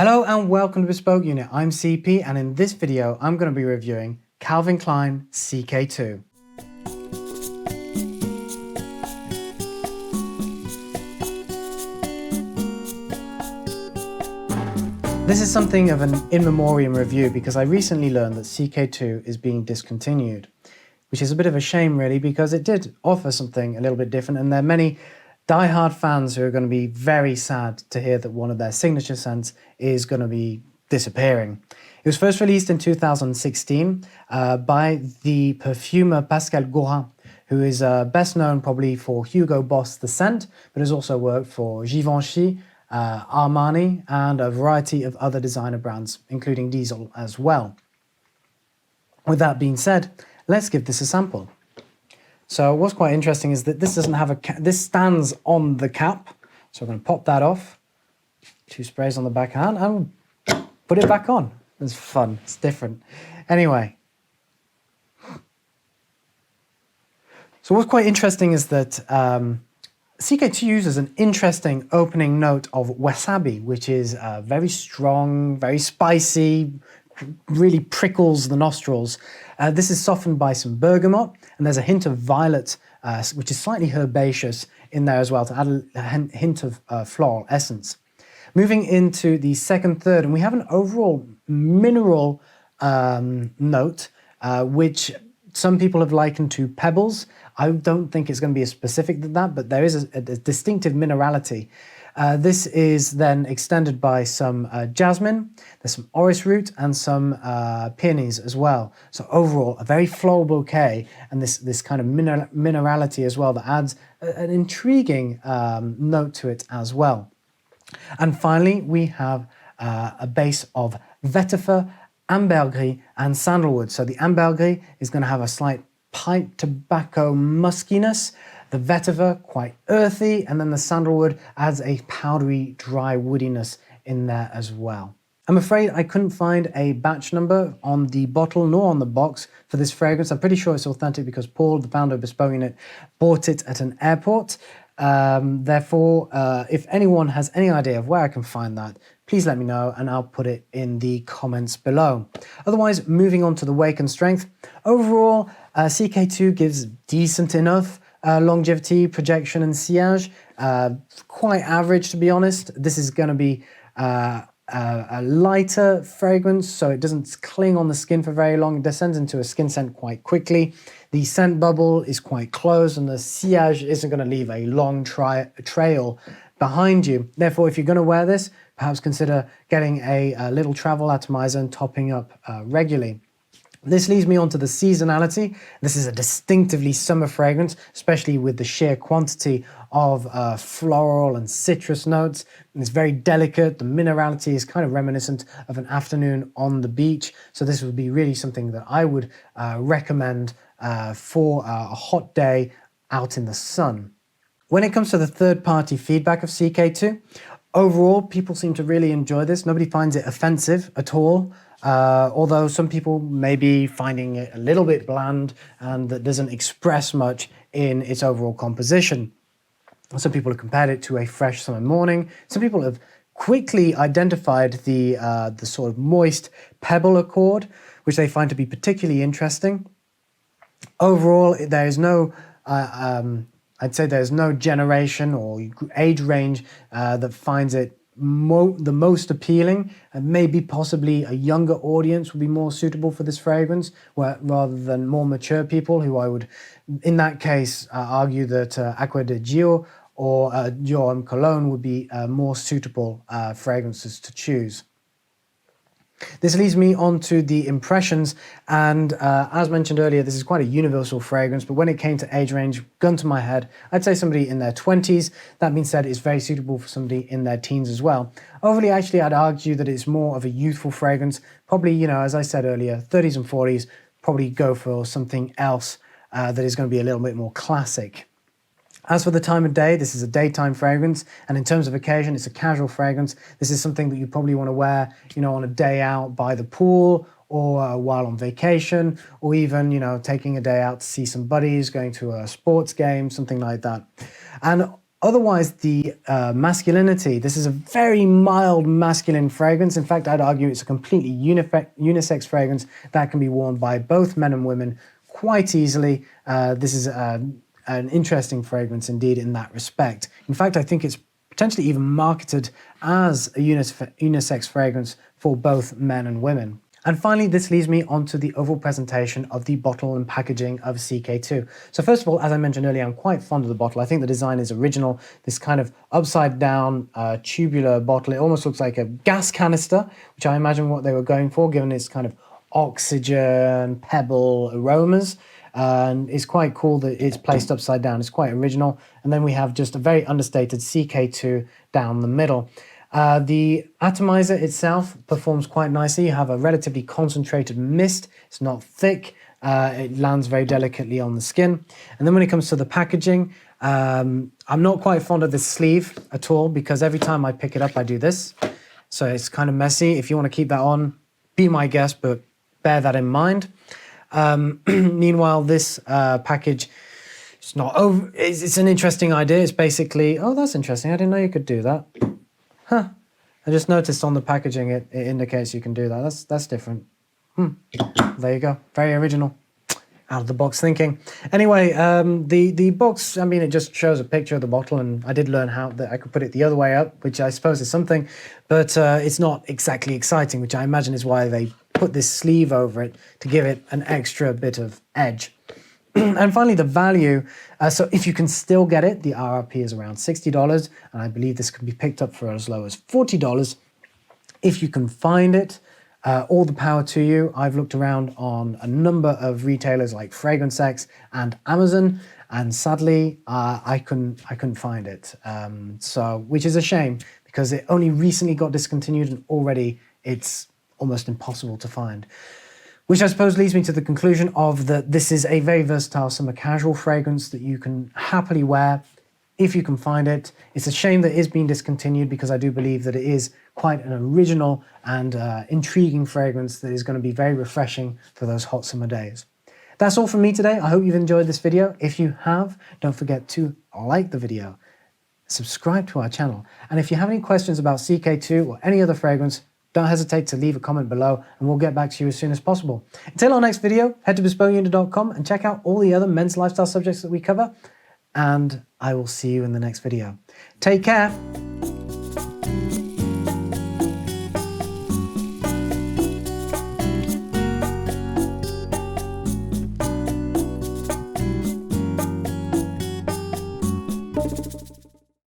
Hello and welcome to Bespoke Unit. I'm CP and in this video I'm going to be reviewing Calvin Klein CK2. This is something of an In Memorium review because I recently learned that CK2 is being discontinued, which is a bit of a shame really because it did offer something a little bit different, and there are many die-hard fans who are going to be very sad to hear that one of their signature scents is going to be disappearing. It was first released in 2016 by the perfumer Pascal Gaurin, who is best known probably for Hugo Boss the scent, but has also worked for Givenchy, Armani, and a variety of other designer brands, including Diesel as well. With that being said, let's give this a sample. So what's quite interesting is that this doesn't have a this stands on the cap. So I'm going to pop that off. 2 sprays on the backhand and put it back on. It's fun. It's different. Anyway. So what's quite interesting is that CK2 uses an interesting opening note of wasabi, which is very strong, very spicy, really prickles the nostrils. This is softened by some bergamot, and there's a hint of violet, which is slightly herbaceous in there as well, to add a hint of floral essence. Moving into the second, third, and we have an overall mineral note, which some people have likened to pebbles. I don't think it's going to be as specific than that, but there is a distinctive minerality. This is then extended by some jasmine, there's some orris root and some peonies as well. So overall, a very floral bouquet, and this kind of minerality as well that adds an intriguing note to it as well. And finally, we have a base of vetiver, ambergris and sandalwood. So the ambergris is going to have a slight pipe tobacco muskiness, the vetiver quite earthy, and then the sandalwood adds a powdery, dry woodiness in there as well. I'm afraid I couldn't find a batch number on the bottle nor on the box for this fragrance. I'm pretty sure it's authentic because Paul, the founder of Bespoke Unit, bought it at an airport. Therefore, if anyone has any idea of where I can find that, please let me know and I'll put it in the comments below. Otherwise, moving on to the wake and strength. Overall, CK2 gives decent enough longevity, projection and sillage. Quite average, to be honest. This is going to be a lighter fragrance, so it doesn't cling on the skin for very long. It descends into a skin scent quite quickly. The scent bubble is quite close and the sillage isn't going to leave a long trail behind you. Therefore, if you're going to wear this, perhaps consider getting a little travel atomizer and topping up regularly. This leads me on to the seasonality. This is a distinctively summer fragrance, especially with the sheer quantity of floral and citrus notes. And it's very delicate. The minerality is kind of reminiscent of an afternoon on the beach. So this would be really something that I would recommend for a hot day out in the sun. When it comes to the third-party feedback of CK2, overall, people seem to really enjoy this. Nobody finds it offensive at all. Although some people may be finding it a little bit bland and that doesn't express much in its overall composition. Some people have compared it to a fresh summer morning. Some people have quickly identified the sort of moist pebble accord, which they find to be particularly interesting. Overall, there is no I'd say there's no generation or age range that finds it the most appealing, and maybe possibly a younger audience would be more suitable for this fragrance, rather than more mature people, who I would, in that case, argue that Acqua di Gio or Dior Cologne would be more suitable fragrances to choose. This leads me on to the impressions, and as mentioned earlier, this is quite a universal fragrance, but when it came to age range, gun to my head, I'd say somebody in their 20s. That being said, it's very suitable for somebody in their teens as well. Overly, actually, I'd argue that it's more of a youthful fragrance. Probably, you know, as I said earlier, 30s and 40s, probably go for something else that is going to be a little bit more classic. As for the time of day, this is a daytime fragrance, and in terms of occasion, it's a casual fragrance. This is something that you probably want to wear, you know, on a day out by the pool, or while on vacation, or even, you know, taking a day out to see some buddies, going to a sports game, something like that. And Otherwise, the masculinity, this is a very mild masculine fragrance. In fact, I'd argue it's a completely unisex fragrance that can be worn by both men and women quite easily. This is an interesting fragrance indeed in that respect. In fact, I think it's potentially even marketed as a unisex fragrance for both men and women. And finally, this leads me onto the overall presentation of the bottle and packaging of CK2. So first of all, as I mentioned earlier, I'm quite fond of the bottle. I think the design is original. This kind of upside down tubular bottle. It almost looks like a gas canister, which I imagine what they were going for, given its kind of oxygen, pebble aromas. And it's quite cool that it's placed upside down. It's quite original. And then we have just a very understated CK2 down the middle. The atomizer itself performs quite nicely. You have a relatively concentrated mist. It's not thick. It lands very delicately on the skin. And then when it comes to the packaging, I'm not quite fond of the sleeve at all, because every time I pick it up, I do this. So it's kind of messy. If you want to keep that on, be my guest, but bear that in mind. Meanwhile, this package, it's not over. It's an interesting idea. It's basically, oh, that's interesting. I didn't know you could do that. Huh. I just noticed on the packaging it indicates you can do that. That's different. There you go. Very original. Out of the box thinking. Anyway, the box, I mean, it just shows a picture of the bottle, and I did learn how that I could put it the other way up, which I suppose is something, but it's not exactly exciting, which I imagine is why they put this sleeve over it to give it an extra bit of edge. And finally, the value. So if you can still get it, the RRP is around $60, and I believe this can be picked up for as low as $40. If you can find it, all the power to you. I've looked around on a number of retailers like Fragrance X and Amazon, and sadly, I couldn't find it. So, which is a shame, because it only recently got discontinued, and already it's almost impossible to find. Which I suppose leads me to the conclusion of that this is a very versatile summer casual fragrance that you can happily wear if you can find it. It's a shame that it is being discontinued, because I do believe that it is quite an original and intriguing fragrance that is going to be very refreshing for those hot summer days. That's all from me today. I hope you've enjoyed this video. If you have, don't forget to like the video, subscribe to our channel, and if you have any questions about CK2 or any other fragrance, don't hesitate to leave a comment below, and we'll get back to you as soon as possible. Until our next video, head to bespokeunit.com and check out all the other men's lifestyle subjects that we cover, and I will see you in the next video. Take care.